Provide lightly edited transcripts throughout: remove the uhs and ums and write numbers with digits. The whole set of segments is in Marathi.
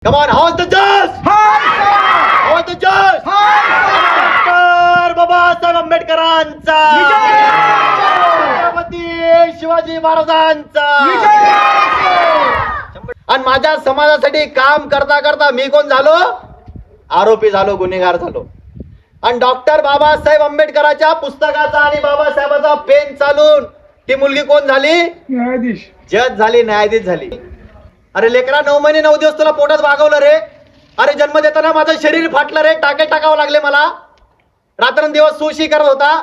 Come on, how's the judge? How's the judge? Doctor Babasaheb आंबेडकरांचा, छत्रपती शिवाजी महाराजांचा. आणि माझ्या समाजासाठी काम करता करता मी कोण झालो? आरोपी झालो, गुन्हेगार झालो. आणि डॉक्टर बाबासाहेब आंबेडकरांच्या पुस्तकाचा आणि बाबासाहेबांचा पेन चालून ती मुलगी कोण झाली? न्यायाधीश. जज झाली, न्यायाधीश झाली. अरे लेकरा, 9 महिने 9 दिवस तुला पोटात वागवलं रे. अरे जन्म देताना माझं शरीर फाटलं रे, टाके टाकावं लागले मला. रात्रंदिवस सुशी करत होता,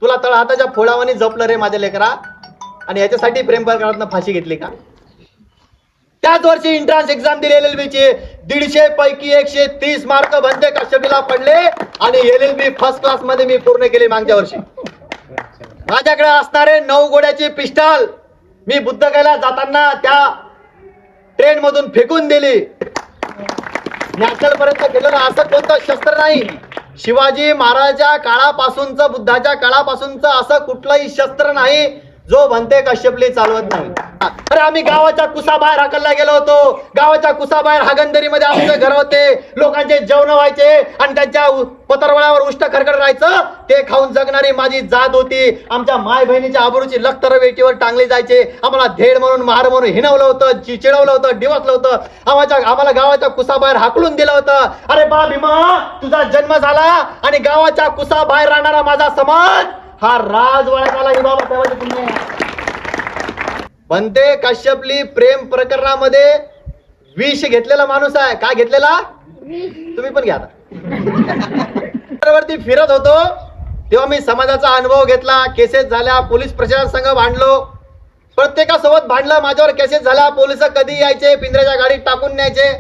तुला तळ हाताच्या फोडावानी जपलं रे माझ्या लेकरा. आणि याच्यासाठी प्रेम प्रकरणात फाशी घेतली का? त्याच वर्षी एंट्रन्स एक्झाम दिली LLB ची. 150 पैकी 130 मार्क बनते कश्यपीला पडले आणि LLB फर्स्ट क्लास मध्ये मी पूर्ण केली मागच्या वर्षी. माझ्याकडे असणारे 9 गोळ्याची पिस्टल मी बुद्धगयाला जाताना त्या ट्रेन मधून फेकून दिली. नॅशनल पर्यंत गेलो ना. असं कोणतं शस्त्र नाही शिवाजी महाराजांच्या काळापासूनच, बुद्धाच्या काळापासूनच असं कुठलंही शस्त्र नाही जो भन्ते कश्यपली चालवत नाही. अरे आम्ही गावाच्या कुसाबाहेर हाकलला गेलो होतो. गावाच्या कुसाबाहेर हागंदरीमध्ये आमचे घर होते. लोकांचे जेवण व्हायचे आणि त्यांच्या पतरवळ्यावर उष्ट खरखर राहायचं. ते खाऊन जगणारी माझी जात होती. आमच्या माय बहिणीच्या आबरूची लखतर वेटीवर टांगली जायचे. आम्हाला धेड म्हणून, महार म्हणून हिणवलं होतं, चिडवलं होतं, डिवसलं होतं. आम्हाला गावाच्या कुसाबाहेर हाकलून दिलं होतं. अरे बा भीमा, तुझा जन्म झाला आणि गावाच्या कुसाबाहेर राहणारा माझा समाज हा राजवाड्यात आला. ही बाबासाहेबांची पुण्य. भन्ते कश्यपली प्रेम प्रकरणामध्ये विष घेतलेला माणूस आहे. काय घेतलेला? तुम्ही पण घ्या. वरती फिरत होतो तेव्हा मी समाजाचा अनुभव घेतला. केसेस झाल्या, पोलीस प्रशासन संघ भांडलो, प्रत्येकासोबत भांडलं. माझ्यावर केसेस झाल्या. पोलिस कधी यायचे, पिंजऱ्याच्या गाडीत टाकून न्यायचे.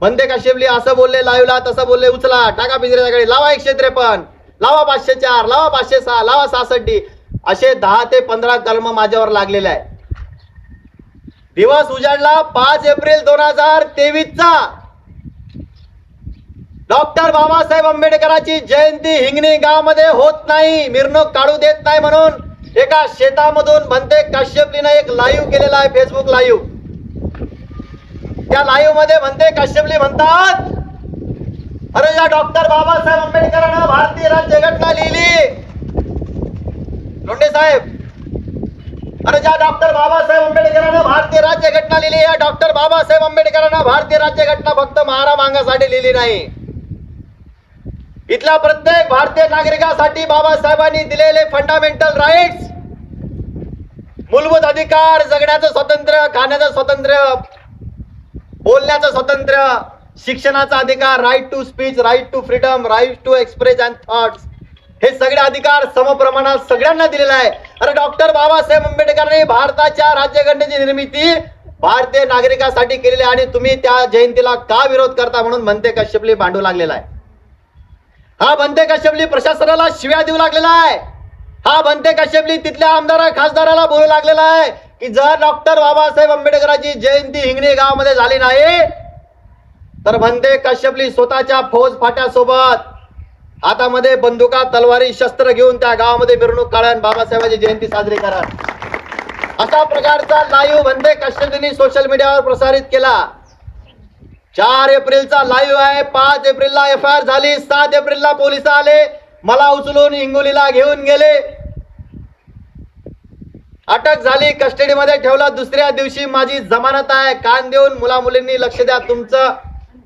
भन्ते कश्यपली असं बोलले लाईव्हला, तसं बोलले, उचला टाका पिंजऱ्याच्या गाडी, लावा 153, लावा 504, लावा 506, लावा 66. असे 10 ते 15 कलम माझ्यावर लागलेले आहे. दिवस उजाडला 5 एप्रिल 2023 चा. डॉक्टर बाबासाहेब आंबेडकरांची जयंती हिंगणी गावामध्ये होत नाही, मिरवणूक काढू देत नाही म्हणून एका शेतामधून भन्ते कश्यपलीने एक लाईव्ह केलेला आहे, फेसबुक लाईव्ह. त्या लाईव्ह मध्ये भन्ते कश्यपली म्हणतात, अरे या डॉक्टर बाबासाहेब आंबेडकरांना भारतीय राज्यघटना लिहिली. लोंढे साहेब, अरे ज्या डॉक्टर बाबासाहेब आंबेडकरांना भारतीय राज्यघटना लिहिली, या डॉक्टर बाबासाहेब आंबेडकरांना भारतीय राज्यघटना फक्त महारा मागासाठी लिहिली नाही. इथल्या प्रत्येक भारतीय नागरिकासाठी बाबासाहेबांनी दिलेले फंडामेंटल राईट्स, मूलभूत अधिकार, जगण्याचं स्वातंत्र्य, खाण्याचं स्वातंत्र्य, बोलण्याचं स्वातंत्र्य, शिक्षणाचा अधिकार, right to speech, right to freedom, right to express and thoughts, हे सगळे अधिकार समप्रमाणात सगळ्यांना दिलेला आहे. अरे डॉक्टर बाबासाहेब आंबेडकरांनी भारताच्या राज्यघटनेची निर्मिती भारतीय नागरिकांसाठी केलेली आहे आणि तुम्ही त्या जयंतीला का विरोध करता म्हणून भन्ते कश्यपली भांडू लागलेला आहे. हा भन्ते कश्यपली प्रशासनाला शिव्या देऊ लागलेला आहे. हा भन्ते कश्यपली तिथल्या आमदार खासदाराला बोलू लागलेला आहे की जर डॉक्टर बाबासाहेब आंबेडकरांची जयंती हिंगणी गावामध्ये झाली नाही तर भन्ते कश्यपली स्वतःच्या फौज फाट्यासोबत हातामध्ये बंदुका, तलवारी, शस्त्र घेऊन त्या गावामध्ये मिरवणूक काढून बाबासाहेबांची जयंती साजरी करा. अशा प्रकारचा लाईव्ह भन्ते कश्यपलींनी सोशल मीडियावर प्रसारित केला. 4 एप्रिलचा लाईव्ह आहे. 5 एप्रिलला FIR झाली. 7 एप्रिलला पोलिस आले, मला उचलून हिंगोलीला घेऊन गेले. अटक झाली, कस्टडीमध्ये ठेवलं. दुसऱ्या दिवशी माझी जमानत आहे. कान देऊन मुला मुलींनी लक्ष द्या, तुमचं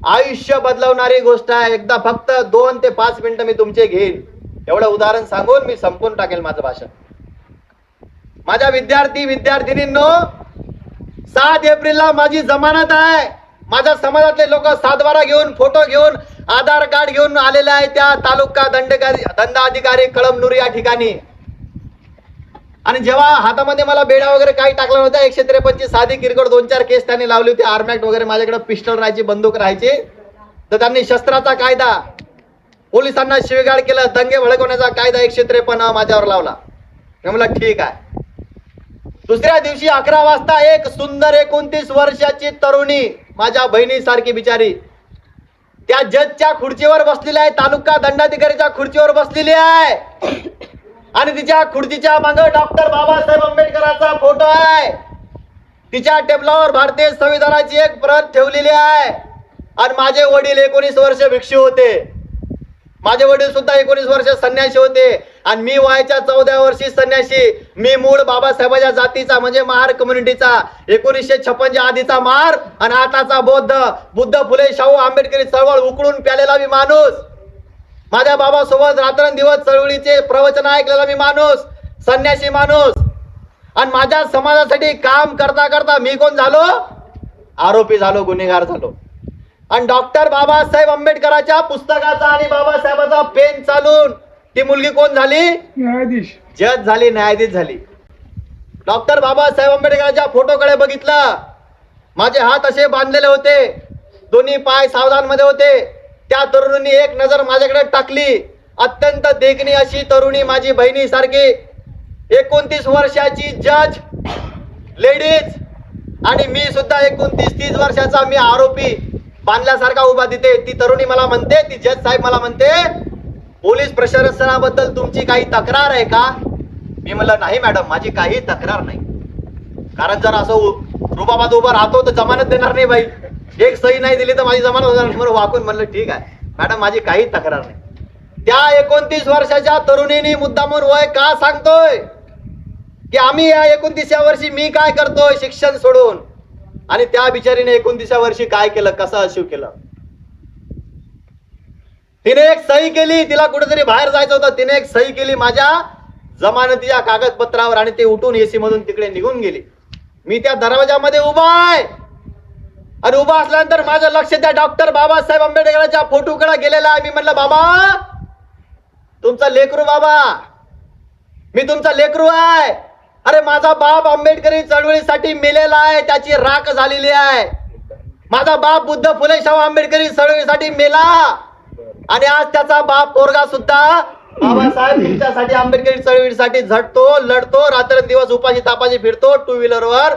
आयुष्य बदलवणारी गोष्ट आहे. एकदा फक्त 2 ते 5 मिनिटं मी तुमचे घेईन. एवढं उदाहरण सांगून मी संपून टाकेल माझं भाषण. माझ्या विद्यार्थिनींनो, 7 एप्रिलला माझी जमानत आहे. माझ्या समाजातले लोक सातबारा घेऊन, फोटो घेऊन, आधार कार्ड घेऊन आलेले आहे त्या तालुका दंडाधिकारी कळमनुरी या ठिकाणी. आणि जेव्हा हातामध्ये मला बेडा वगैरे काही टाकला नव्हता, 153 ची साधी किरकोळ 2-4 केस त्यांनी लावली होती. आर्मॅक्ट वगैरे माझ्याकडे पिस्टल राहायची, बंदूक राहायची. तर त्यांनी शस्त्राचा कायदा, पोलिसांना शिवीगाळ केलं, दंगे भडकवण्याचा कायदा 153 माझ्यावर लावला. मी म्हणलं ठीक आहे. दुसऱ्या दिवशी 11 वाजता एक सुंदर 29 वर्षाची तरुणी, माझ्या बहिणीसारखी बिचारी, त्या जजच्या खुर्चीवर बसलेली आहे, तालुका दंडाधिकारीच्या खुर्चीवर बसलेली आहे. आणि तिच्या खुर्चीच्या मागे डॉक्टर बाबासाहेब आंबेडकरांचा फोटो आहे. तिच्या टेबलावर भारतीय संविधानाची एक प्रत ठेवलेली आहे. आणि माझे वडील 19 वर्ष भिक्षू होते. माझे वडील सुद्धा 19 वर्ष संन्यासी होते आणि मी वयाच्या 14 वर्षी संन्यासी. मी मूळ बाबासाहेबांच्या जातीचा म्हणजे महार कम्युनिटीचा. 1956च्या आधीचा महार आणि आताचा बुद्ध फुले शाहू आंबेडकरी चळवळ उकळून प्यालेला मी माणूस. माझ्या बाबासोबत रात्रंदिवस चळवळीचे प्रवचन ऐकलेला मी माणूस, संन्यासी माणूस. आणि माझ्या समाजासाठी काम करता करता मी कोण झालो? आरोपी झालो, गुन्हेगार झालो. आणि डॉक्टर बाबासाहेब आंबेडकरांच्या पुस्तकाचा आणि बाबासाहेबांचा पेन चालून ती मुलगी कोण झाली? न्यायाधीश. जज झाली, न्यायाधीश झाली. डॉक्टर बाबासाहेब आंबेडकरांच्या फोटोकडे बघितलं. माझे हात असे बांधलेले होते, दोन्ही पाय सावधान मध्ये होते. त्या तरुणींनी एक नजर माझ्याकडे टाकली. अत्यंत देखणी अशी तरुणी, माझी बहिणी सारखी, 29 वर्षाची जज लेडीज. आणि मी सुद्धा 29-30 वर्षाचा मी आरोपी बांधल्यासारखा उभा तिथे. ती तरुणी मला म्हणते, ती जज साहेब मला म्हणते, पोलीस प्रशासनाबद्दल तुमची काही तक्रार आहे का? मी म्हणलं नाही मॅडम, माझी काही तक्रार नाही. कारण जर असं रुबाबात उभं राहतो तर जमानत देणार नाही बाई. एक सही नाही दिली तर माझी जमानत होणार नाही. म्हणून वाकून म्हणलं ठीक आहे मॅडम, माझी काही तक्रार नाही. त्या 29 वर्षाच्या तरुणीने मुद्दामून वय का सांगतोय की आम्ही या 29व्या वर्षी मी काय करतोय शिक्षण सोडून, आणि त्या बिचारीने 29व्या वर्षी काय केलं, कसं अशीव केलं. तिने एक सही केली, तिला कुठेतरी बाहेर जायचं होतं, तिने एक सही केली माझ्या जमानतीच्या कागदपत्रावर आणि ते उठून एसी मधून तिकडे निघून गेली. मी त्या दरवाजामध्ये उभा आहे आणि उभा असल्यानंतर माझं लक्ष त्या डॉक्टर बाबासाहेब आंबेडकरांच्या फोटोकडे गेलेला आहे. मी म्हणलं बाबा, तुमचा लेकरू बाबा, मी तुमचा लेकरू आहे. अरे माझा बाप आंबेडकरी चळवळीसाठी मेलेला आहे, त्याची राख झालेली आहे. माझा बाप बुद्ध फुले शाहू आंबेडकरी चळवळीसाठी मेला आणि आज त्याचा बाप पोरगा सुद्धा बाबासाहेब तुमच्यासाठी आंबेडकरी चळवळीसाठी झटतो, लढतो, रात्रंदिवस उपाशी तापाशी फिरतो टू व्हीलरवर.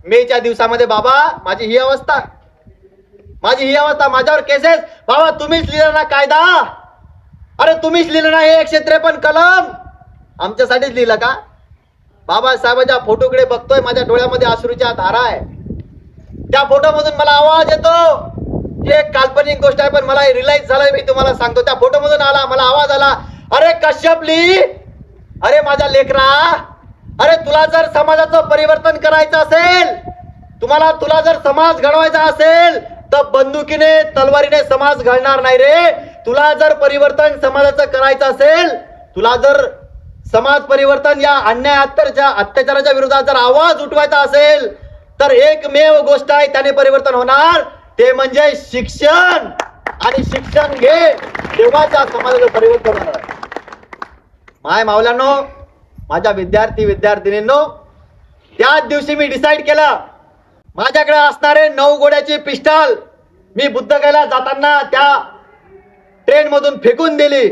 मेच्या दिवसामध्ये बाबा माझी ही अवस्था, माझी ही अवस्था. माझ्यावर केसेस. बाबा तुम्हीच लिहिलं ना कायदा? अरे तुम्हीच लिहिलं ना हे 153 कलम? आमच्यासाठीच लिहिलं का? बाबासाहेबांच्या फोटोकडे बघतोय, माझ्या डोळ्यामध्ये अश्रूच्या धारा आहे. त्या फोटोमधून मला आवाज येतो. हे एक काल्पनिक गोष्ट आहे पण मला रिअलाइज झालंय, मी तुम्हाला सांगतो. त्या फोटोमधून आला, मला आवाज आला, अरे कश्यप ली, अरे माझा लेकरा, अरे तुला जर समाजाचं परिवर्तन करायचं असेल, तुला जर समाज घडवायचा असेल तर बंदुकीने तलवारीने समाज घडणार नाही रे. तुला जर परिवर्तन समाजाचं करायचं असेल, तुला जर समाज परिवर्तन या अन्याय अत्याचाराच्या विरोधात जर आवाज उठवायचा असेल तर एकमेव गोष्ट आहे त्याने परिवर्तन होणार, ते म्हणजे शिक्षण. आणि शिक्षण घे तेव्हाच्या समाजाचं परिवर्तन होणार. माय मावल्यानो, माझ्या विद्यार्थिनींनो, त्याच दिवशी मी डिसाईड केलं, माझ्याकडे असणारे 9 गोळ्याची पिस्टल मी बुद्धगयाला जाताना त्या ट्रेन मधून फेकून दिली.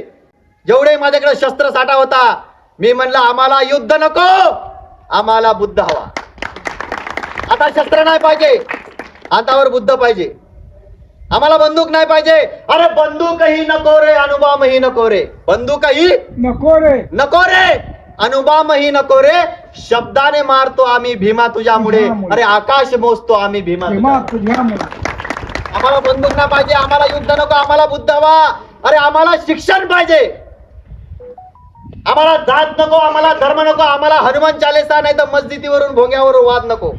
जेवढे माझ्याकडे शस्त्र साठा होता, मी म्हणलं आम्हाला युद्ध नको, आम्हाला बुद्ध हवा. आता शस्त्र नाही पाहिजे, हातावर बुद्ध पाहिजे. आम्हाला बंदूक नाही पाहिजे. अरे बंदूकही नको रे, अणुबॉम्बही नको रे. बंदूकही नको रे, नको रे, अणुबॉम्बही नको रे. शब्दाने मारतो आम्ही भीमा तुझ्यामुळे. अरे आकाश मोजतो आम्ही भीमा तुझ्यामुळे. आम्हाला बंदूक नाही पाहिजे, आम्हाला युद्ध नको, आम्हाला बुद्ध हवा. अरे आम्हाला शिक्षण पाहिजे, आम्हाला जात नको, आम्हाला धर्म नको, आम्हाला हनुमान चालीसा नाही तर मस्जिदीवरून भोंग्यावर वाद नको.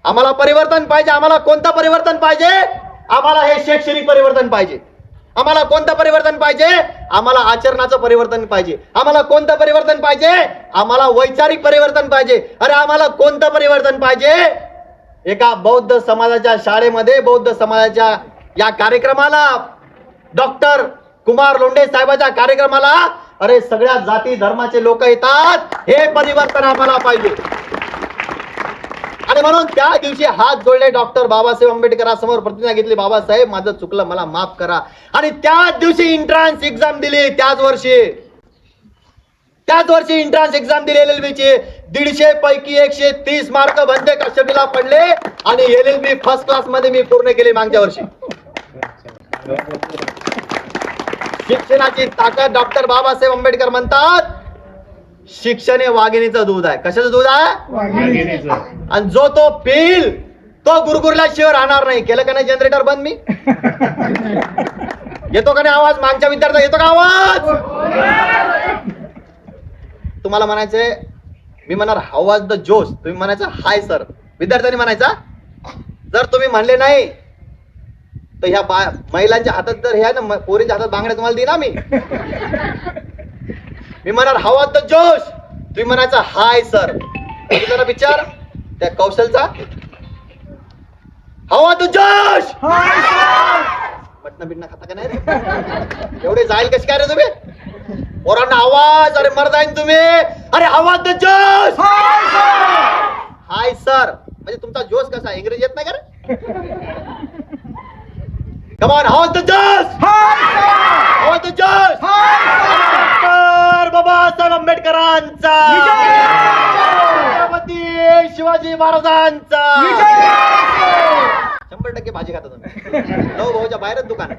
आम्हाला परिवर्तन पाहिजे. आम्हाला कोणतं परिवर्तन पाहिजे? आम्हाला हे शैक्षणिक परिवर्तन पाहिजे. आम्हाला कोणतं परिवर्तन पाहिजे? आम्हाला आचरणाचं परिवर्तन पाहिजे. आम्हाला कोणतं परिवर्तन पाहिजे? आम्हाला वैचारिक परिवर्तन पाहिजे. अरे आम्हाला कोणतं परिवर्तन पाहिजे? एका बौद्ध समाजाच्या शाळेमध्ये बौद्ध समाजाच्या या कार्यक्रमाला, डॉक्टर कुमार लोंढे साहेबांच्या कार्यक्रमाला अरे सगळ्या जाती धर्माचे लोक येतात. हे परिवर्तन आम्हाला पाहिजे. आणि म्हणून त्या दिवशी हात जोडले, डॉक्टर बाबासाहेब आंबेडकरांसमोर प्रतिज्ञा घेतली, बाबासाहेब माझं चुकलं, मला माफ करा. आणि त्याच दिवशी एंट्रन्स एक्झाम दिली. त्याच वर्षी एंट्रन्स एक्झाम दिली LLB ची. 150 पैकी 130 मार्क बनते कश्यपीला पडले आणि LLB फर्स्ट क्लास मध्ये मी पूर्ण केली मागच्या वर्षी. शिक्षणाची ताकद. डॉक्टर बाबासाहेब आंबेडकर म्हणतात शिक्षण हे वाघिणीचं दूध आहे. कशाचं दूध आहे? वाघिणीचं. आणि जो तो पिल तो गुरगुरल्याशिवाय राहणार नाही. केलं का नाही जनरेटर बंद मी? येतो का नाही आवाज? मागच्या विद्यार्थ्या येतो का आवाज? तुम्हाला म्हणायचंय, मी म्हणणार हाऊ वॉज द जोश, तुम्ही म्हणायचं हाय सर. विद्यार्थ्यांनी म्हणायचा. जर तुम्ही म्हणले नाही तर ह्या महिलांच्या हातात जर ह्या ना पोरींच्या हातात बांगड्या तुम्हाला देईन मी. मी म्हणणार हाऊ वॉज द जोश, तुम्ही म्हणायचं हाय सर. बघितलं ना पिक्चर त्या कौशलचा? हाऊ वॉज द जोश. मटणं बिटणं खाता का नाही रे? एवढे जाईल कशी काय रे तुम्ही? पोरांना आवाज, अरे मर जाईन तुम्ही. अरे आवाज द जोश. हाय सर म्हणजे तुमचा जोश कसा? इंग्रजी येत नाही का रे? कम ऑन, आवाज द जोश. आवाज द जोश. डॉक्टर बाबासाहेब आंबेडकरांचा, छत्रपती शिवाजी महाराजांचा. 100% भाजी खाता तुम्ही. नऊ भाऊच्या बाहेरच दुकान.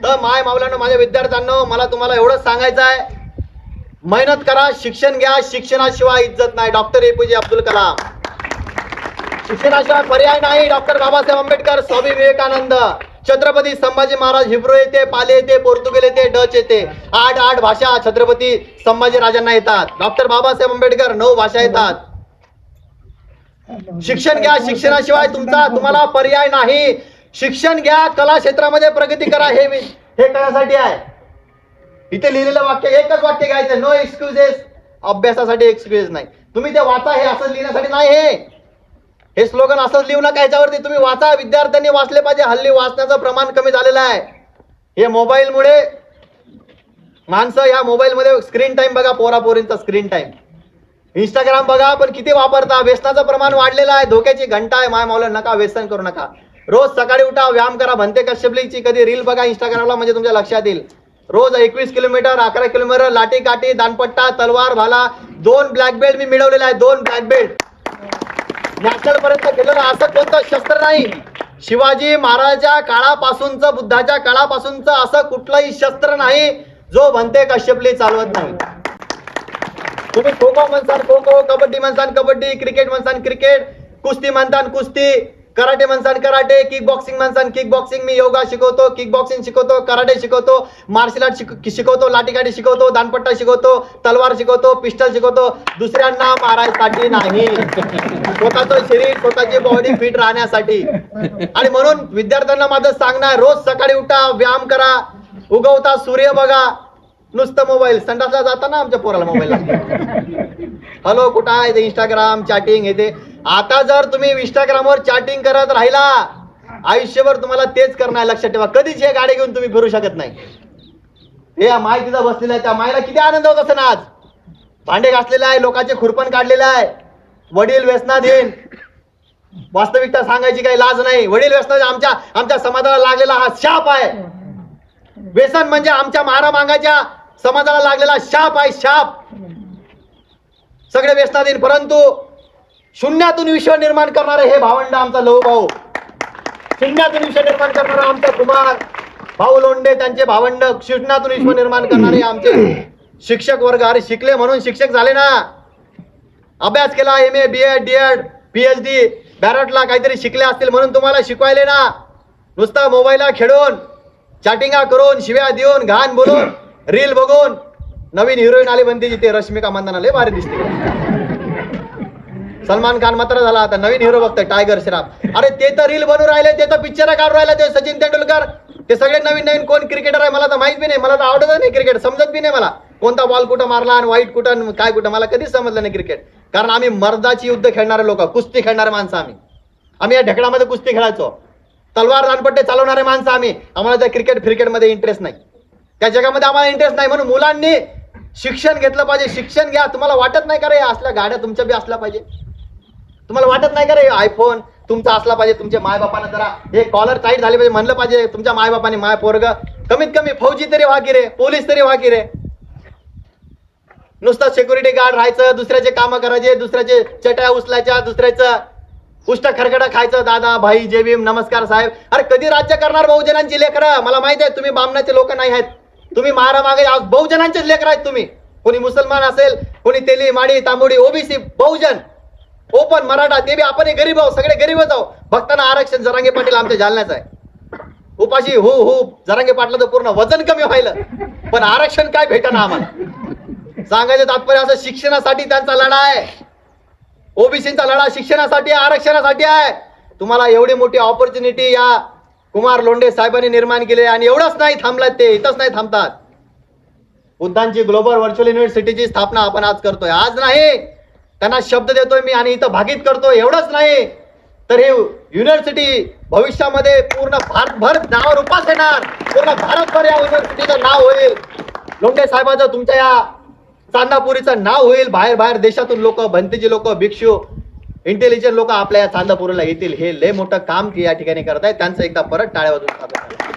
तर माय मावलांनो, माझ्या विद्यार्थ्यांनो, मला तुम्हाला एवढंच सांगायचं आहे, मेहनत करा, शिक्षण घ्या. शिक्षणाशिवाय इज्जत नाही. Doctor A P J Abdul Kalam. शिक्षणाशिवाय पर्याय नाही. डॉक्टर बाबासाहेब आंबेडकर, स्वामी विवेकानंद, छत्रपती संभाजी महाराज. हिब्रू येते, पाली येते, पोर्तुगीज येते, डच येते. 8 भाषा छत्रपती संभाजी राजांना येतात. डॉक्टर बाबासाहेब आंबेडकर 9 भाषा येतात. शिक्षण घ्या. शिक्षणाशिवाय तुम्हाला पर्याय नाही. शिक्षण घ्या, कला क्षेत्रामध्ये प्रगती करा. हे करण्यासाठी आहे. इथे लिहिलेलं वाक्य, एकच वाक्य घ्यायचं, नो एक्सक्युजेस. अभ्यासासाठी एक्सक्युजेस नाही. तुम्ही ते वाचा, हे असं लिहिण्यासाठी नाही. हे स्लोगन असंच लिहू नका. याच्यावरती तुम्ही वाचा. विद्यार्थ्यांनी वाचले पाहिजे. हल्ली वाचण्याचं प्रमाण कमी झालेलं आहे. हे मोबाईलमुळे माणसं, ह्या मोबाईलमध्ये स्क्रीन टाइम बघा, पोरापोरींचा स्क्रीन टाइम. इंस्टाग्राम बघा, पण किती वापरता. व्यसनाचं प्रमाण वाढलेलं आहे. धोक्याची घंटा आहे. माय मावलं, नका व्यसन करू नका. रोज सकाळी उठा, व्यायाम करा. भन्ते कश्यपलीची कधी रील बघा इंस्टाग्रामला, म्हणजे तुमच्या लक्षात येईल. रोज 21 किलोमीटर, 11 किलोमीटर, लाठी काठी, दानपट्टा, तलवार, भाला. 2 ब्लॅक बेल्ट मी मिळवलेला आहे. 2 ब्लॅक बेल्ट नॅशनल पर्यंत केलेलं. असं कोणतं शस्त्र नाही. शिवाजी महाराजांच्या काळापासूनचं, बुद्धाच्या काळापासूनचं असं कुठलंही शस्त्र नाही जो भन्ते कश्यपली चालवत नाही. तुम्ही खो खो म्हणसान खो खो, कबड्डी म्हणसान कबड्डी, क्रिकेट म्हणसान क्रिकेट, कुस्ती म्हणसान कुस्ती, कराटे म्हणसान कराटे, किक बॉक्सिंग म्हणसान किक बॉक्सिंग. मी योगा शिकवतो, किक बॉक्सिंग शिकवतो, कराटे शिकवतो, मार्शल आर्ट शिकवतो, लाठीकाठी शिकवतो, दानपट्टा शिकवतो, तलवार शिकवतो, पिस्टल शिकवतो. दुसऱ्यांना मारायसाठी नाही, स्वतःचं शरीर, स्वतःची बॉडी फिट राहण्यासाठी. आणि म्हणून विद्यार्थ्यांना माझं सांगणार, रोज सकाळी उठा, व्यायाम करा, उगवता सूर्य बघा. नुसतं मोबाईल, संडासला जाताना आमच्या पोराला मोबाईल लागतो. हॅलो कुठं आहे? इंस्टाग्राम चॅटिंग येते. आता जर तुम्ही इंस्टाग्रामवर चॅटिंग करत राहिला, आयुष्यभर तुम्हाला तेच करणार. लक्षात ठेवा, कधीच हे गाडी घेऊन तुम्ही फिरू शकत नाही. हे माय तिथं बसलेला आहे, त्या मायला किती आनंद होत असेल आज. भांडे घासलेला आहे, लोकांचे खुरपण काढलेलं आहे. वडील व्यसनाधीन. वास्तविकता सांगायची काही लाज नाही. वडील व्यसनाधीन आमच्या समाजाला लागलेला हा शाप आहे. व्यसन म्हणजे आमच्या मारा मागाच्या समाजाला लागलेला शाप आहे. शाप. सगळे व्यसनाधीन. परंतु शून्यातून विश्व निर्माण करणारे हे भावंड, आमचा लहू भाऊ. शून्यातून विश्व निर्माण करणारा आमचा कुमार भाऊ लोंढे, त्यांचे भावंड. शून्यातून विश्व निर्माण करणारे आमचे शिक्षक वर्ग. अरे शिकले म्हणून शिक्षक झाले ना. अभ्यास केला, MA, BEd, DEd, PhD, बॅरटला काहीतरी शिकले असतील म्हणून तुम्हाला शिकवायले ना. नुसतं मोबाईलला खेळून, चॅटिंगा करून, शिव्या देऊन, घाण बोलून, रील बघून. नवीन हिरोईन आली बनते जिथे, रश्मिका मंदाना लय भारी दिसते. सलमान खान मात्र झाला, आता नवीन हिरो बघतोय टायगर श्रॉफ. अरे ते तर रील बनवून राहिले, ते तर पिक्चर काढून राहिले. ते सचिन तेंडुलकर, ते सगळे नवीन कोण क्रिकेटर आहे मला तर माहित बी नाही. मला तर आवडत नाही क्रिकेट, समजत बी नाही मला. कोणता बॉल कुठं मारला आणि वाईट कुठं काय कुठं मला कधीच समजलं नाही क्रिकेट. कारण आम्ही मर्दाची युद्ध खेळणारे लोक, कुस्ती खेळणारे माणसं. आम्ही या ढेकळामध्ये कुस्ती खेळायचो. तलवार दानपट्टे चालवणारे माणसं आम्ही. आम्हाला त्या क्रिकेटमध्ये इंटरेस्ट नाही. त्या जगामध्ये आम्हाला इंटरेस्ट नाही. म्हणून मुलांनी शिक्षण घेतलं पाहिजे. शिक्षण घ्या. तुम्हाला वाटत नाही का रे असल्या गाड्या तुमच्या बी असल्या पाहिजे? तुम्हाला वाटत नाही का रे आयफोन तुमचा असला पाहिजे? तुमच्या मायबापानं जरा हे कॉलर टाईट झाले पाहिजे म्हणलं पाहिजे. तुमच्या मायबापाने माय पोरग कमीत कमी फौजी तरी व्हा की रे, पोलीस तरी व्हा की रे. नुसतं सिक्युरिटी गार्ड राहायचं, दुसऱ्याचे कामं करायचे, दुसऱ्याचे चटया उचलायच्या, दुसऱ्याचं उष्ट खरखडा खायचं. दादा भाई जय भीम नमस्कार साहेब. अरे कधी राज्य करणार बहुजनांची लेकरं? मला माहित आहे तुम्ही बामणाचे लोक नाही आहेत. तुम्ही मारा मागे बहुजनांचेच लेकर आहेत तुम्ही. कोणी मुसलमान असेल, कोणी तेली माडी तांबोडी, ओबीसी, बहुजन. ओपन मराठा, ते बी आपण गरीब आहोत, सगळे गरीबच आहोत. भक्तांना आरक्षण जरांगे पाटील आमच्या जालन्याचं आहे. उपाशी हो हो जरांगे पाटलाचं पूर्ण वजन कमी व्हायलं, पण आरक्षण काय भेटना आम्हाला. सांगायचं तात्पर्य असं, शिक्षणासाठी त्यांचा लढा आहे. ओबीसीचा लढा शिक्षणासाठी आरक्षणासाठी आहे. तुम्हाला एवढी मोठी ऑपॉर्च्युनिटी या कुमार लोंढे साहेबांनी निर्माण केली, आणि एवढंच नाही थांबलात, ते इथंच नाही थांबतात. बुद्धांची ग्लोबल व्हर्च्युअल युनिव्हर्सिटीची स्थापना आपण आज करतोय. आज नाही, त्यांना शब्द देतोय मी आणि इथं भागीत करतोय. एवढंच नाही तर हे युनिव्हर्सिटी भविष्यामध्ये पूर्ण भारतभर नावावर उपास येणार. पूर्ण भारतभर या युनिव्हर्सिटीचं नाव होईल. लोंढे साहेबांचं तुमच्या या चांदापुरीचं नाव होईल. बाहेर बाहेर देशातून लोक, भंतीजी लोक, भिक्षू, इंटेलिजंट लोक आपल्या या चांदापुरीला येतील. हे लय मोठं काम या ठिकाणी करत आहे. त्यांचं एकदा परत टाळ्या वाजवून स्वागत करा.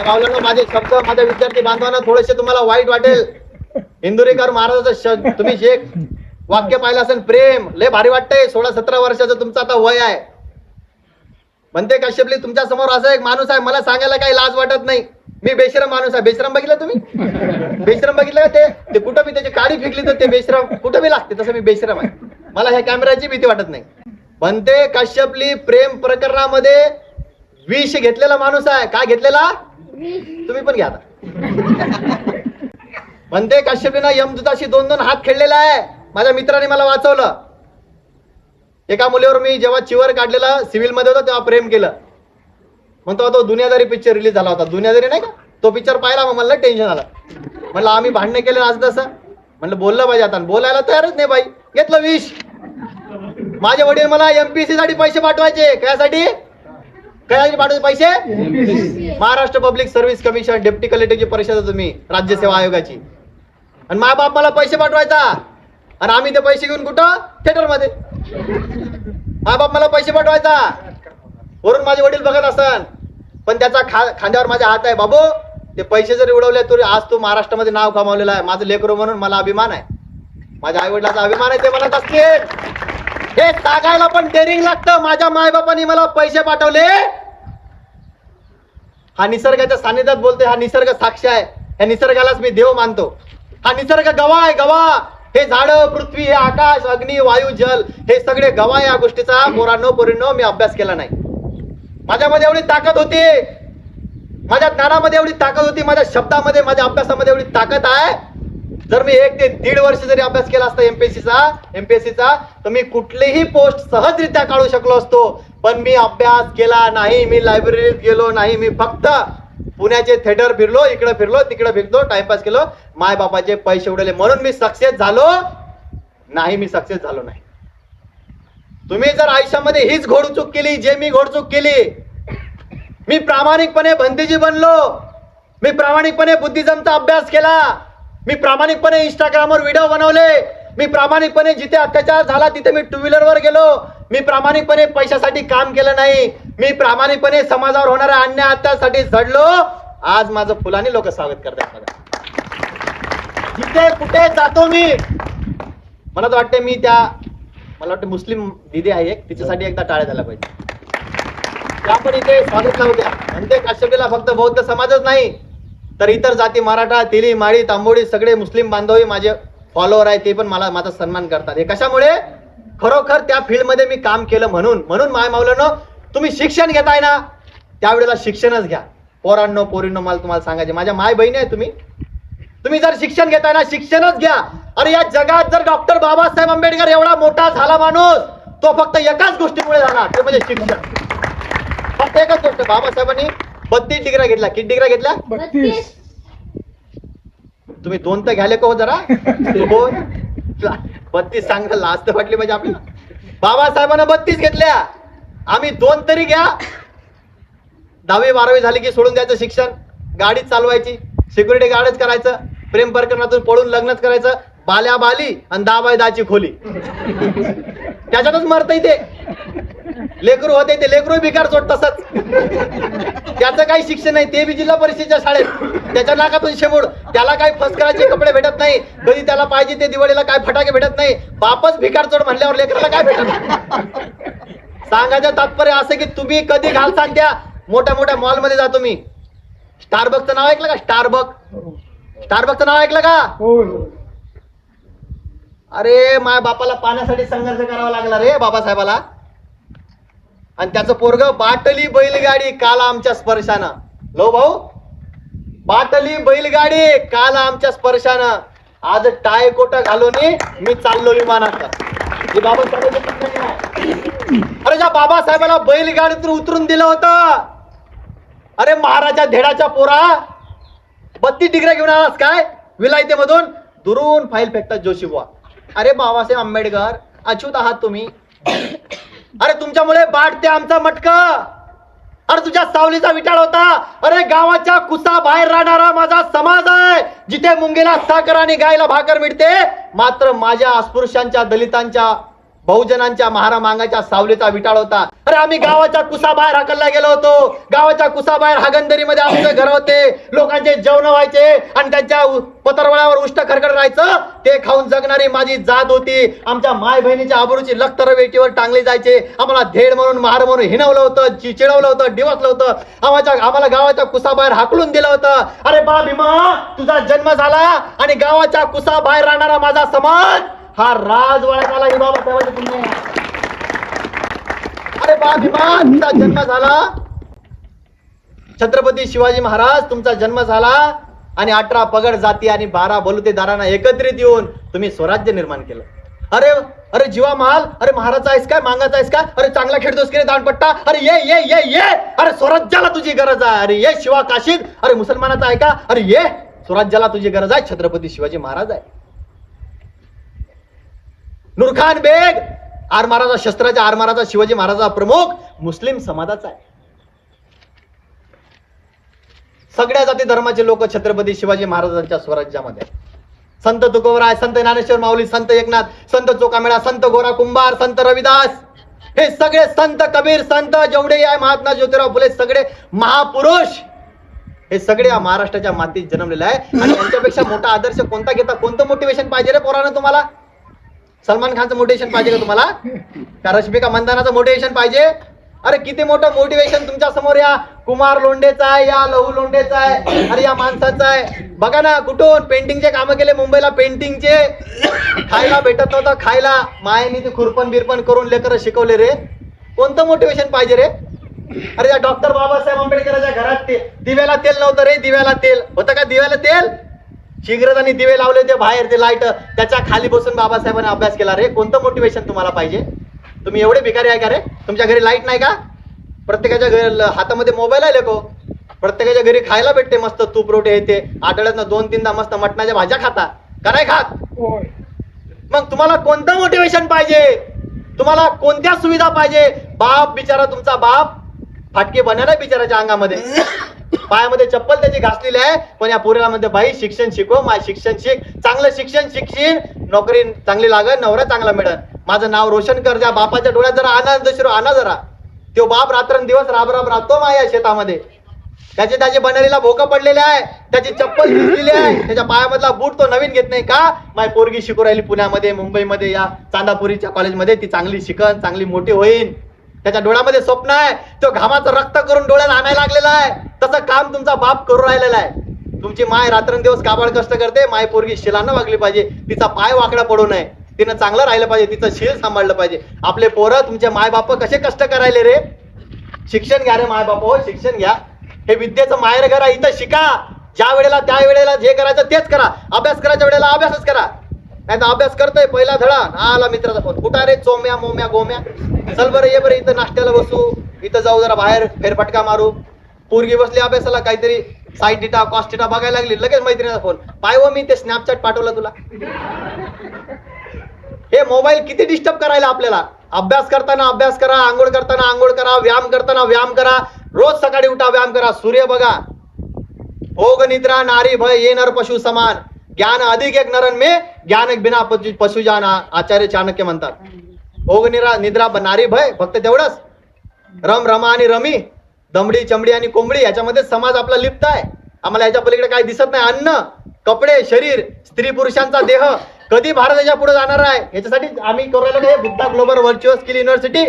गावलं माझे शब्द माझ्या विद्यार्थी बांधवांना थोडेसे तुम्हाला वाईट वाटेल. इंदुरीकर महाराजाचं तुम्ही जे वाक्य पाहिलं असेल, प्रेम लय भारी वाटतंय. 16-17 वर्षाचं तुमचं आता वय आहे. म्हणते कश्यपली तुमच्या समोर असं एक माणूस आहे, मला सांगायला काही लाज वाटत नाही. मी बेशरम माणूस आहे. बेशरम बघितलं तुम्ही? बेशरम बघितलं का? ते कुठं मी त्याची काडी फेकली तर ते बेशरम कुठं मी लागते, तसं मी बेशरम आहे. मला ह्या कॅमेऱ्याची भीती वाटत नाही. म्हणते कश्यपली प्रेम प्रकरणामध्ये विष घेतलेला माणूस आहे. काय घेतलेला? तुम्ही पण घ्या आता. म्हणते कश्यपलीनं यमदूताशी 2-2 हात खेळलेला आहे. माझ्या मित्राने मला वाचवलं. एका मुलीवर मी जेव्हा चिवर काढलेला सिव्हिल मध्ये होता तेव्हा प्रेम केलं. म्हणतो तो दुनियादारी पिक्चर रिलीज झाला होता. दुनियादारी नाही का, तो पिक्चर पाहिला. मग मला टेन्शन आलं. म्हणलं आम्ही भांडणे केले आज तसं. म्हणलं बोललं पाहिजे. आता बोलायला तयारच नाही बाई. घेतलं विष. माझे वडील मला एमपीएससी साठी पैसे पाठवायचे. कशासाठी? कशासाठी पाठवायचे पैसे? Maharashtra public service commission deputy कलेक्टरची परीक्षा देतो मी, राज्यसेवा आयोगाची. आणि माय बाप मला पैसे पाठवायचा, आणि आम्ही ते पैसे घेऊन कुठं? थिएटर मध्ये. माय बाप मला पैसे पाठवायचा, वरून माझे वडील बघत असतात. पण त्याचा खांद्यावर माझा हात आहे. बाबू ते पैसे जरी उडवले तरी आज तू महाराष्ट्रामध्ये नाव कमावलेलं आहे. माझं लेकरू म्हणून मला अभिमान आहे. माझ्या आई वडिलांचा अभिमान आहे. ते म्हणत असतील हे सांगायला पण डेअरिंग लागतं. माझ्या मायबापांनी मला पैसे पाठवले. हा निसर्गाच्या सानिध्यात बोलते. हा निसर्ग साक्ष आहे. या निसर्गालाच मी देव मानतो. हा निसर्ग गवाह आहे, गवाह. हे झाड, पृथ्वी, हे आकाश, अग्नी, वायू, जल, हे सगळे गवाह. या गोष्टीचा पोरांनो मी अभ्यास केला नाही. माझ्यामध्ये एवढी ताकद होती, माझ्या ज्ञानामध्ये एवढी ताकद होती, माझ्या शब्दामध्ये, माझ्या अभ्यासामध्ये एवढी ताकद आहे. जर मी 1 ते 1.5 वर्ष जरी अभ्यास केला असता एमपीएससीचा तर मी कुठलीही पोस्ट सहजरित्या काढू शकलो असतो. पण मी अभ्यास केला नाही. मी लायब्ररीत गेलो नाही. मी फक्त पुण्याचे थिएटर फिरलो, इकडे फिरलो, तिकडे फिरलो, टाइमपास केलो, माय बापाचे पैसे उडवले. म्हणून मी सक्सेस झालो नाही. मी सक्सेस झालो नाही. तुम्ही जर आयुष्यामध्ये हीच घोडचूक केली जे मी घोडचूक केली, मी प्रामाणिकपणे भंतेजी बनलो, मी प्रामाणिकपणे बुद्धिझमचा अभ्यास केला, मी प्रामाणिकपणे इंस्टाग्रामवर व्हिडिओ बनवले, मी प्रामाणिकपणे जिथे अत्याचार झाला तिथे मी 2 व्हीलरवर गेलो, मी प्रामाणिकपणे पैशासाठी काम केलं नाही, मी प्रामाणिकपणे समाजावर होणाऱ्या अन्याय अत्याचारासाठी झडलो. आज माझं फुलाने लोक स्वागत करतात. जिथे कुठे जातो मी, मला तर वाटतं मी मला वाटतं मुस्लिम दिदी आहे एक, तिच्यासाठी एकदा टाळ्या झाल्या पाहिजे. त्या पण इथे स्वागतला होत्या. म्हणते काश्यपीला फक्त बौद्ध समाजच नाही तर इतर जाती, मराठा, तेली, माळी, तांबोळी सगळे मुस्लिम बांधवही माझे फॉलोअर आहे. ते पण मला माझा सन्मान करतात. हे कशामुळे? खरोखर त्या फील्डमध्ये मी काम केलं म्हणून. माय मावलांनो, तुम्ही शिक्षण घेताय ना त्यावेळेला शिक्षणच घ्या. पोरींनो मला तुम्हाला सांगायचे, माझ्या माय बहिणी आहे तुम्ही जर शिक्षण घेताय ना शिक्षणच घ्या. अरे या जगात जर डॉक्टर बाबासाहेब आंबेडकर एवढा मोठा झाला माणूस, तो फक्त एकाच गोष्टीमुळे झाला, ते म्हणजे शिक्षण. फक्त एकच गोष्ट. बाबासाहेबांनी 32 डिग्र्या घेतल्या. किती डिग्र्या घेतल्या? 32. तुम्ही 2 तर घ्याले का हो जरा? 32 सांगा, लास्ट वाटली पाहिजे आपल्याला. बाबासाहेबांना 32 घेतल्या, आम्ही 2 तरी घ्या. 10वी 12वी झाली की सोडून द्यायचं शिक्षण, गाडीच चालवायची, सिक्युरिटी गार्डच करायचं, प्रेम प्रकरणातून पळून लग्नच करायचं, बाल्या बाली आणि 10 बाय 10ची खोली. त्याच्यातच मरतय ते. लेकरू होते ते लेकरू भिकार सोड तसंच. त्याचं काही शिक्षण नाही, ते बी जिल्हा परिषदेच्या शाळेत, त्याच्या नाकातून शेमूड. त्याला काही फर्स्ट क्लासचे कपडे भेटत नाही, कधी त्याला पाहिजे ते दिवाळीला काय फटाके भेटत नाही. बापच भिकार चोड म्हणल्यावर लेकराला काय भेटत? सांगायचं तात्पर्य असं की तुम्ही कधी घालसान त्या मोठ्या मोठ्या मॉल मध्ये जातो मी. स्टारबक्सचं नाव ऐकलं का? स्टारबक्सचं नाव ऐकलं का? हो. अरे माझ्या बापाला पाण्यासाठी संघर्ष करावा लागला रे बाबासाहेबाला. आणि त्याचं पोरग बाटली बैलगाडी काल आमच्या स्पर्शानं. लो भाऊ, बाटली बैलगाडी काल आमच्या स्पर्शानं. आज टाय कोटा घालून मी चाललो विमानात. हे बाबासाहेबांचं पुस्तक आहे. अरे ज्या बाबासाहेबाला बैलगाडीतून उतरून दिलं होतं, अरे महाराजा धेडाच्या पोरा 32 डिग्र्या घेऊन आलास काय विलायतेमधून? दुरून फाईल फेकतात जोशी बुवा. अरे बाबासाहेब आंबेडकर अच्युत आहात तुम्ही. अरे तुमच्यामुळे बाटते आमचा मटक. अरे तुझ्या सावलीचा विटाळ होता. अरे गावाच्या कुसा बाहेर राहणारा माझा समाज आहे, जिथे मुंगीला साखर आणि गायला भाकर मिळते, मात्र माझ्या अस्पृश्यांच्या, दलितांच्या, बहुजनांच्या महारा मांगाच्या सावलीचा विटाळ होता. अरे आम्ही गावाच्या कुसा बाहेर हाकलला गेलो होतो. गावाच्या कुसा बाहेर हागंदरीमध्ये आमचे घर होते. लोकांचे जेवण व्हायचे आणि त्यांच्या पतरवळ्यावर उष्ट खरकड राहायचं. ते खाऊन जगणारी माझी जात होती. आमच्या माय बहिणीच्या आबरूची लखतर वेटीवर टांगली जायचे. आम्हाला धेड म्हणून, महार म्हणून हिणवलं होतं, चिडवलं होतं, डिवचलं होतं. आम्हाला गावाच्या कुसा बाहेर हाकलून दिलं होतं. अरे बा भीमा, तुझा जन्म झाला आणि गावाच्या कुसा बाहेर राहणारा माझा समाज हा राजवाड्यात आला. हे बाबासाहेबांचे पुण्य. अरे बा भीमा, तुमचा जन्म झाला, छत्रपती शिवाजी महाराज तुमचा जन्म झाला आणि 18 पगड जाती आणि 12 बलुतेदारांना एकत्रित येऊन तुम्ही स्वराज्य निर्माण केलं. अरे अरे जीवा महाल, अरे महाराजा आहेस काय, मांगाचा आहेस का? अरे चांगला खेळतोस की रे दांडपट्टा? अरे ये ये ये ये, अरे स्वराज्याला तुझी गरज आहे. अरे ये शिवा काशीद, अरे मुसलमानाचा आहे का? अरे ये, स्वराज्याला तुझी गरज आहे. छत्रपती शिवाजी महाराज आहे. नूरखान बेग आरमाराचा, शस्त्राच्या आरमाराचा, शिवाजी महाराजाचा प्रमुख मुस्लिम समाजाचा आहे. सगळ्या जाती धर्माचे लोक छत्रपती शिवाजी महाराजांच्या स्वराज्यामध्ये. संत तुकोबराय, संत ज्ञानेश्वर माऊली, संत एकनाथ, संत चोकामेळा, संत गोरा कुंभार, संत रविदास, हे सगळे संत कबीर, संत जेवढे आहे, महात्मा ज्योतिराव फुले, सगळे महापुरुष, हे सगळे या महाराष्ट्राच्या मातीत जन्मलेले आहे. आणि यांच्यापेक्षा मोठा आदर्श कोणता घेता? कोणतं मोटिवेशन पाहिजे रे पोरानं तुम्हाला? सलमान खानचं मोटिवेशन पाहिजे का तुम्हाला? का रश्मिका मंदानाचं मोटिवेशन पाहिजे? अरे किती मोठं मोटिवेशन तुमच्या समोर या कुमार लोंढेचा आहे, या लहू लोंढेचा आहे, अरे या माणसाचा आहे. बघा ना, कुठून पेंटिंगचे कामं केले मुंबईला, पेंटिंगचे. खायला भेटत नव्हतं, खायला मायेने ते खुरपण बिरपण करून लेकरं शिकवले रे. कोणतं मोटिवेशन पाहिजे रे? अरे या डॉक्टर बाबासाहेब आंबेडकरांच्या घरात दिव्याला तेल नव्हतं रे. दिव्याला तेल होतं का? दिव्याला तेल शिगरदानी दिवे लावले होते बाहेर, ते लाईट, त्याच्या खाली बसून बाबासाहेबांनी अभ्यास केला रे. कोणतं मोटिवेशन तुम्हाला पाहिजे? तुम्ही एवढे भिकारी आहे का रे? तुमच्या घरी लाईट नाही का? प्रत्येकाच्या घरी हातामध्ये मोबाईल आहे लेको. प्रत्येकाच्या घरी खायला भेटते मस्त तूप रोटे येते. आठवड्यातनं 2-3दा मस्त मटणाच्या भाज्या खाता का नाही खात? मग तुम्हाला कोणतं मोटिवेशन पाहिजे? तुम्हाला कोणत्या सुविधा पाहिजे? बाप बिचारा, तुमचा बाप फाटके बनायला बिचाराच्या अंगामध्ये, पायामध्ये चप्पल त्याची घासलेली आहे, पण या पोरीला बाई शिक्षण शिकव, माय शिक्षण शिक, चांगलं शिक्षण शिकशील, नोकरी चांगली लागल, नवरा चांगला मिळेल, माझं नाव रोशन कर. ज्या बापाच्या डोळ्यात जरा आनंद शिरो आणा जरा. तो बाप रात्रंदिवस राब राबतो माया शेतामध्ये. त्याचे बनरीला भोकं पडलेले आहे, त्याची चप्पल भिजलेली आहे, त्याच्या पायामधला बूट तो नवीन घेत नाही का? माय पोरगी शिकू राहिली पुण्यामध्ये, मुंबईमध्ये, या चांदापुरीच्या कॉलेजमध्ये, ती चांगली शिकन, चांगली मोठी होईल. त्याच्या डोळ्यामध्ये स्वप्न आहे, तो घामाचं रक्त करून डोळ्यात आणायला लागलेला आहे. तसं काम तुमचा बाप करू राहिलेला आहे. तुमची माय रात्रंदिवस काबाड कष्ट करते. माय पोरगी शिलानं वागली पाहिजे, तिचा पाय वाकडा पडू नये, तिनं चांगलं राहिलं पाहिजे, तिचं शील सांभाळलं पाहिजे. आपले पोरं, तुमचे माय बाप कसे कष्ट करायले रे? शिक्षण घ्या रे माय बाप, हो शिक्षण घ्या. हे विद्येचं माहेर घर आहे, इथं शिका. ज्या वेळेला त्या वेळेला जे करायचं तेच करा. अभ्यास करायच्या वेळेला अभ्यासच करा. नाही तर अभ्यास करतोय पहिला धडा, आला मित्राचा फोन, कुठं रे चोम्या मोम्या गोम्या, चल बरं ये बरं इथं नाश्त्याला बसू, इथं जाऊ जरा बाहेर फेरफटका मारू. पोरगी बसली अभ्यासाला, काहीतरी साईड डिटा कॉस्ट डिटा बघायला लागली, लगेच मैत्रिणीचा फोन, पाय हो मी ते स्नॅपचॅट पाठवलं तुला. हे मोबाईल किती डिस्टर्ब करायला आपल्याला. अभ्यास करताना अभ्यास करा, आंघोळ करताना आंघोळ करा, व्यायाम करताना व्यायाम करा, रोज सकाळी उठा व्यायाम करा, सूर्य बघा. भोग निद्रा नारी भय ये नर पशु समान, ज्ञान अधिक एक नरन में ज्ञान एक बिना पशु जाना, आचार्य चाणक्य म्हणतात. भोग निद्रा नारी भय फक्त तेवढंच. रम रमा आणि रमी, दमडी चमडी आणि कोंबडी, याच्यामध्ये समाज आपला लिप्त आहे. आम्हाला याच्या पलीकडे काही दिसत नाही. अन्न, कपडे, शरीर, स्त्री पुरुषांचा देह कधी भारताच्या पुढे जाणार आहे, याच्यासाठी आम्ही करू राहिलो हे Buddha global virtual skill university.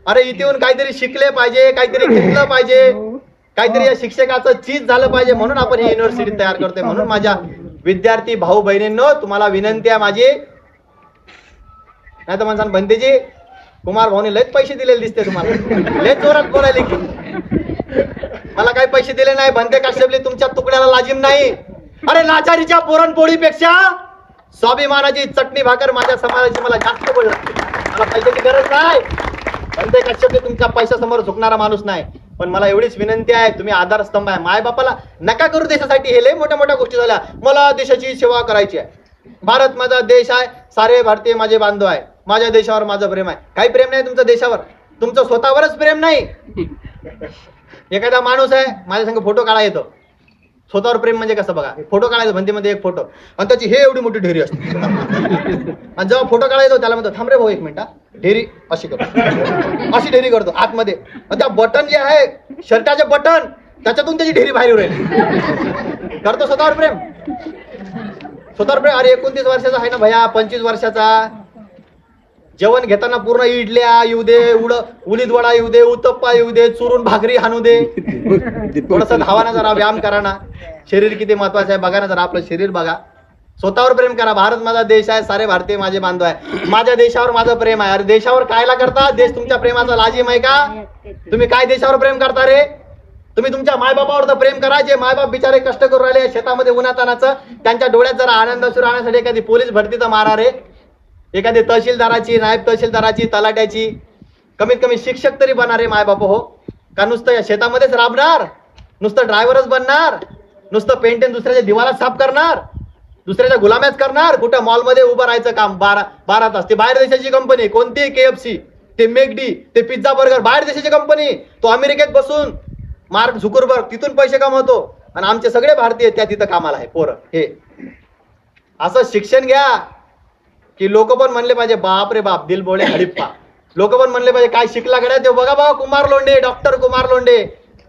अरे इथून काहीतरी शिकले पाहिजे, काहीतरी घेतलं पाहिजे, काहीतरी या शिक्षकाचं चीज झालं पाहिजे, म्हणून आपण ही युनिव्हर्सिटी तयार करतोय. म्हणून माझ्या विद्यार्थी भाऊ बहिणींनो, तुम्हाला विनंती आहे माझी, नाही तर माणसानं भंतेजी कुमार भाऊने लयच पैसे दिलेले दिसते तुम्हाला, लयच जोरात बोलायले की मला काही पैसे दिले नाही. भंते काश्यपले तुमच्या तुकड्याला लाजीम नाही. अरे लाचारीच्या पुरणपोळीपेक्षा स्वाभिमानाची चटणी भाकर माझ्या समाजाची मला जास्त बोल लागते. मला पैशाची गरज नाही. भंते काश्यपले तुमच्या पैशासमोर झुकणारा माणूस नाही. पण मला एवढीच विनंती आहे, तुम्ही आधारस्तंभ आहे. माय बापाला नका करू देशासाठी. हे लय मोठ्या मोठ्या गोष्टी झाल्या. मला देशाची सेवा करायची आहे. भारत माझा देश आहे, सारे भारतीय माझे बांधव आहे. माझ्या देशावर माझं प्रेम आहे. काही प्रेम नाही तुमचं देशावर, तुमचं स्वतःवरच प्रेम नाही. एखादा माणूस आहे माझ्या संग फोटो काढा येतो, स्वतःवर प्रेम म्हणजे कसं बघा. फोटो काढायचं भंतीमध्ये एक फोटो आणि त्याची हे एवढी मोठी ढेरी असते. आणि जेव्हा फोटो काढायचो त्याला म्हणतो थांब रे भाऊ एक मिनिट, ढेरी अशी करतो, अशी ढेरी करतो आतमध्ये. आणि त्या बटन जे आहे शर्टाचे बटन त्याच्यातून त्याची ढेरी बाहेर राहील. करतो स्वतःवर प्रेम, स्वतःवर प्रेम. अरे 29 वर्षाचा आहे ना भैया, 25 वर्षाचा. जेवण घेताना पूर्ण इडल्या येऊ दे, उडीद वडा येऊ दे, उत्तप्पा येऊ दे, चुरून भाकरी हाणू दे. थोडस धावा ना जरा, व्यायाम करा ना. शरीर किती महत्वाचं आहे बघा ना जरा, आपलं शरीर बघा. स्वतःवर प्रेम करा. भारत माझा देश आहे, सारे भारतीय माझे बांधव आहे. माझ्या देशावर माझं प्रेम आहे. अरे देशावर कायला करता? देश तुमच्या प्रेमाचा लाजीम आहे का? तुम्ही काय देशावर प्रेम करता रे? तुम्ही तुमच्या मायबापावर तर प्रेम करा. जे मायबाप बिचारे कष्ट करून राहिले शेतामध्ये उन्हातानाचं, त्यांच्या डोळ्यात जरा आनंद सुरू आणण्यासाठी एखादी पोलीस भरती तर मारा रे. एखादी तहसीलदाराची, नायब तहसीलदाराची, तलाट्याची, कमीत कमी शिक्षक तरी बना रे मायबाप हो. का नुसतं या शेतामध्येच राबणार, नुसतं ड्रायव्हरच बनणार, नुसतं पेंटेन दुसऱ्याच्या दिवाला साफ करणार, दुसऱ्याच्या गुलाम्याच करणार? कुठं मॉलमध्ये उभं राहायचं काम 12 तास. ते बाहेर देशाची कंपनी, कोणती KFC, ते मेकडी, ते पिझ्झा बर्गर, बाहेर देशाची कंपनी. तो अमेरिकेत बसून मार्क झुकरबर्ग तिथून पैसे कमवतो आणि आमचे सगळे भारतीय त्या तिथं कामाला आहे पोरं. हे असं शिक्षण घ्या की लोक पण म्हणले पाहिजे बाप रे बाप, दिल बोले हडिप्पा. लोक पण म्हणले पाहिजे काय शिकला गड्या ते. बघा बाबा कुमार लोंढे, डॉक्टर कुमार लोंढे,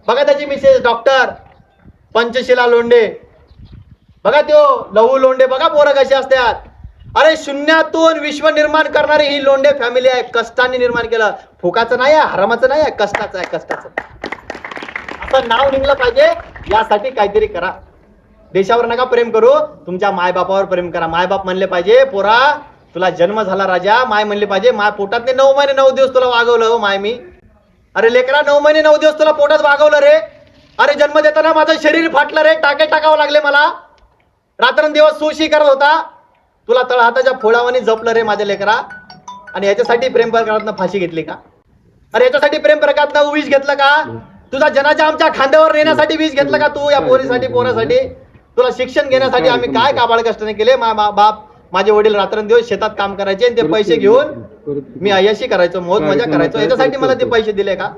बघा त्याची मिसेस डॉक्टर पंचशिला लोंढे, बघा त्यो लहू लोंढे, बघा पोरं कशी असतात. अरे शून्यातून विश्व निर्माण करणारी ही लोंढे फॅमिली आहे. कष्टाने निर्माण केलं, फुकाचं नाही आहे, हरामाचं नाही आहे, कष्टाचं आहे, कष्टाचं. असं नाव निघलं पाहिजे, यासाठी काहीतरी करा. देशावर नका प्रेम करू, तुमच्या मायबापावर प्रेम करा. मायबाप म्हणले पाहिजे पोरा तुला जन्म झाला राजा, माय म्हणले पाहिजे माय पोटात 9 महिने 9 दिवस तुला वागवलं हो माय मी. अरे लेकरा 9 महिने 9 दिवस तुला पोटात वागवलं रे. अरे जन्म देताना माझं शरीर फाटलं रे, टाके टाकावं लागले मला. रात्रंदिवस सुशी करत होता, तुला तळहाताच्या फोडावानी जपलं रे माझ्या लेकरा. आणि याच्यासाठी प्रेम प्रकारातनं फाशी घेतली का? अरे याच्यासाठी प्रेम प्रकारातनं विष घेतलं का? तुझा जनाच्या आमच्या खांद्यावर नेण्यासाठी विष घेतलं का तू? या पोरीसाठी, पोरासाठी, तुला शिक्षण घेण्यासाठी आम्ही काय काबाड कष्ट नाही केले. बाप माझे वडील रात्रंदिवस शेतात काम करायचे आणि ते पैसे घेऊन मी अय्याशी करायचो, मौज मजा करायचो. याच्यासाठी मला ते पैसे दिले का?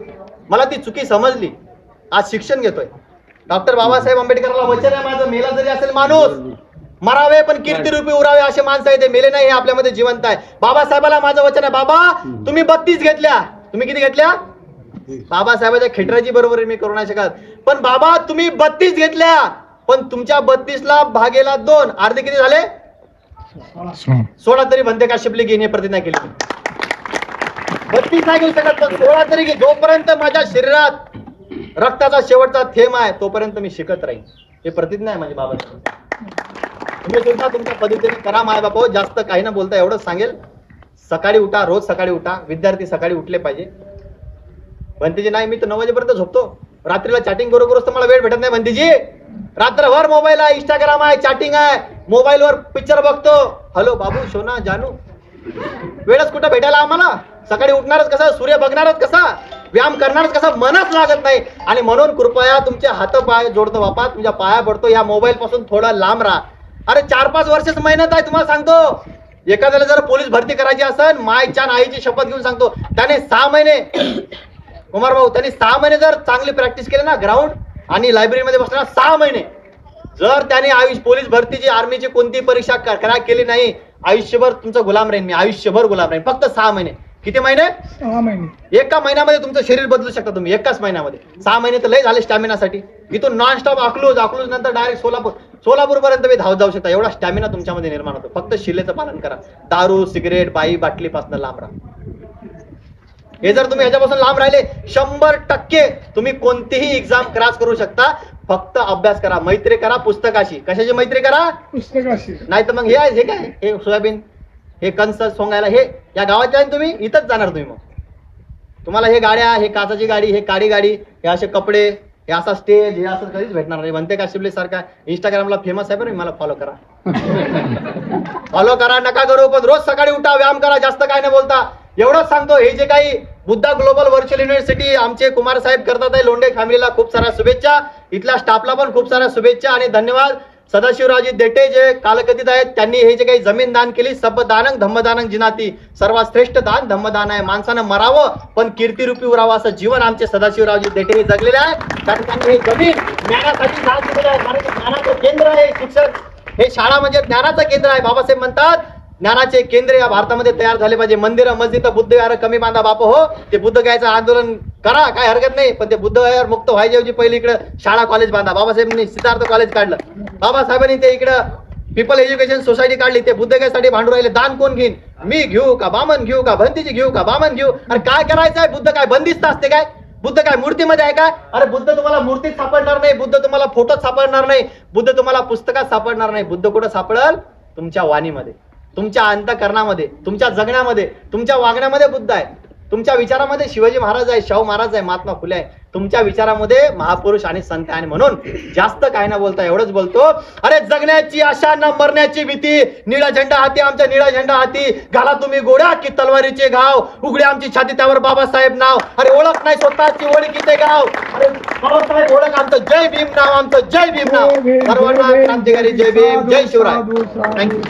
मला ती चुकी समजली. आज शिक्षण घेतोय. डॉक्टर बाबासाहेब आंबेडकरला वचन आहे माझं, मेला जरी असेल माणूस मरावे पण कीर्तिरूपी उरावे असे माणसं आहे ते, मेले नाही, हे आपल्यामध्ये जिवंत आहे. बाबासाहेबाला माझं वचन आहे, बाबा तुम्ही 32 घेतल्या, तुम्ही किती घेतल्या? बाबासाहेबाच्या खेटराची बरोबरी मी करू नाही शकत, पण बाबा तुम्ही 32 घेतल्या, पण तुमच्या 32ला भागेला 2 अर्धे किती झाले? 16 तरी भंते काश्यपले घेणे प्रतिज्ञा केली. 32 नाही घेऊ शकत, पण 16 तरी घे. जोपर्यंत माझ्या शरीरात रक्ताचा शेवटचा थेंब आहे तोपर्यंत मी शिकत राहीन, हे प्रतिज्ञा आहे माझी बाबासाहेब. तुम्ही सुद्धा तुमच्या पद्धतीने करा माय बापा. जास्त काही ना बोलता एवढंच सांगेल, सकाळी उठा, रोज सकाळी उठा. विद्यार्थी सकाळी उठले पाहिजे. भंतीजी नाही, मी तर 9 वाजेपर्यंत झोपतो. रात्रीला चॅटिंग बरोबरच तर मला वेळ भेटत नाही भंतीजी. रात्रभर मोबाईल आहे, इंस्टाग्राम आहे, चॅटिंग आहे, मोबाईलवर पिक्चर बघतो. हॅलो बाबू, सोना, जानू, वेळच कुठं भेटायला आम्हाला? सकाळी उठणारच कसा, सूर्य बघणारच कसा, व्यायाम करणारच कसा, मनच लागत नाही. आणि म्हणून कृपया तुमचे हात पाय जोडतो बापा, तुमच्या पाया पडतो, या मोबाईल पासून थोडा लांब राहा. अरे 4-5 वर्षाची मेहनत आहे, तुम्हाला सांगतो. एखाद्याला जर पोलीस भरती करायची असेल, मायच्या आईची शपथ घेऊन सांगतो, त्याने 6 महिने, कुमार भाऊ, त्यांनी 6 महिने जर चांगली प्रॅक्टिस केली ना, ग्राउंड आणि लायब्ररीमध्ये बसणार 6 महिने, जर त्याने पोलीस भरतीची, आर्मीची कोणती परीक्षा क्रॅक केली नाही, आयुष्यभर तुमचं गुलाम राहीन मी, आयुष्यभर गुलाम राहीन. फक्त 6 महिने. किती महिने? 6 महिने. एका महिन्यामध्ये तुमचं शरीर बदलू शकता तुम्ही, एकाच महिन्यामध्ये. 6 महिने तर लय झाले स्टॅमिनासाठी. इथून नॉन स्टॉप अकलूज नंतर डायरेक्ट सोलापूर पर्यंत तुम्ही धावत जाऊ शकता. एवढा स्टॅमिना तुमच्यामध्ये निर्माण होतो. फक्त शिलेचं पालन करा. दारू, सिगरेट, बाई, बाटलीपासून लांब राहा. हे जर तुम्ही ह्याच्यापासून लांब राहिले, 100% तुम्ही कोणतीही एक्झाम क्रॅश करू शकता. फक्त अभ्यास करा, मैत्री करा पुस्तकाशी. कशाची मैत्री करा? पुस्तकाशी. नाही तर मग हे काय, हे सोयाबीन, हे कंस सोंगायला हे या गावाच्या आहे तुम्ही इथंच जाणार तुम्ही. मग तुम्हाला हे गाड्या, हे काचाची गाडी, हे काडी गाडी, हे असे कपडे, हे असा स्टेज, हे असं कधीच भेटणार नाही. म्हणते का शिवले सारखा इंस्टाग्रामला फेमस आहे बरं, मला फॉलो करा. फॉलो करा नका करू, पण रोज सकाळी उठा, व्यायाम करा, जास्त काय नाही बोलता. एवढंच सांगतो. हे जे काही बुद्धा ग्लोबल व्हर्च्युअल युनिव्हर्सिटी आमचे कुमार साहेब करतात आहे, लोंढे फॅमिलीला खूप साऱ्या शुभेच्छा, इथल्या स्टाफला पण खूप साऱ्या शुभेच्छा आणि धन्यवाद. सदाशिवरावजी देठे जे कालकथित आहेत, त्यांनी हे जे काही जमीन दान केली, सब दानंग धम्मदानंग जिनाती, सर्वात श्रेष्ठ दान धम्मदान आहे. माणसानं मरावं पण कीर्तिरूपी उरावं असं जीवन आमचे सदाशिवरावजी देठे हे जगलेले आहे. कारण त्यांनी हे जमीन ज्ञानासाठी दान केलेलं आहे. कारण ज्ञानाचं केंद्र आहे शिक्षण, हे शाळा म्हणजे ज्ञानाचं केंद्र आहे. बाबासाहेब म्हणतात ज्ञानाचे केंद्र या भारतामध्ये तयार झाले पाहिजे. मंदिर मस्जिद बुद्ध विहार कमी बांधा बाप हो, ते बुद्ध गायचं आंदोलन करा, काय हरकत नाही, पण ते बुद्ध विहार मुक्त व्हायच्या पहिले इकडे शाळा कॉलेज बांधा. बाबासाहेबांनी सिद्धार्थ कॉलेज काढलं, बाबासाहेबांनी ते इकडं पीपल एज्युकेशन सोसायटी काढली. ते बुद्ध गायसाठी भांडू राहिले, दान कोण घेईन, मी घेऊ का बामन घेऊ का भंतीची घेऊ का बामन घेऊ. अरे काय करायचं आहे, बुद्ध काय बंदिस्त असते काय, बुद्ध काय मूर्तीमध्ये आहे काय. अरे बुद्ध तुम्हाला मूर्तीत सापडणार नाही, बुद्ध तुम्हाला फोटोत सापडणार नाही, बुद्ध तुम्हाला पुस्तकात सापडणार नाही. बुद्ध कुठं सापडल, तुमच्या वाणीमध्ये, तुमच्या अंतःकरणामध्ये, तुमच्या जगण्यामध्ये, तुमच्या वागण्यामध्ये बुद्ध आहे. तुमच्या विचारामध्ये शिवाजी महाराज आहे, शाहू महाराज आहे, महात्मा फुले आहे. तुमच्या विचारामध्ये महापुरुष आणि संत आहे. आणि म्हणून जास्त काय ना बोलता, एवढंच बोलतो. अरे जगण्याची आशा न मरण्याची भीती, निळा झेंडा हाती आमच्या निळा झेंडा हाती, घाला तुम्ही गोड्या की तलवारीचे घाव, उघडे आमची छाती त्यावर बाबासाहेब नाव. अरे ओळख नाही स्वतःची ओळखीचे गाव, अरे बाबासाहेब ओळख आमचं जय भीम नाव, आमचं जय भीम नाव. सर्वांना क्रांतिकारी जय भीम, जय शिवराय. थँक्यू.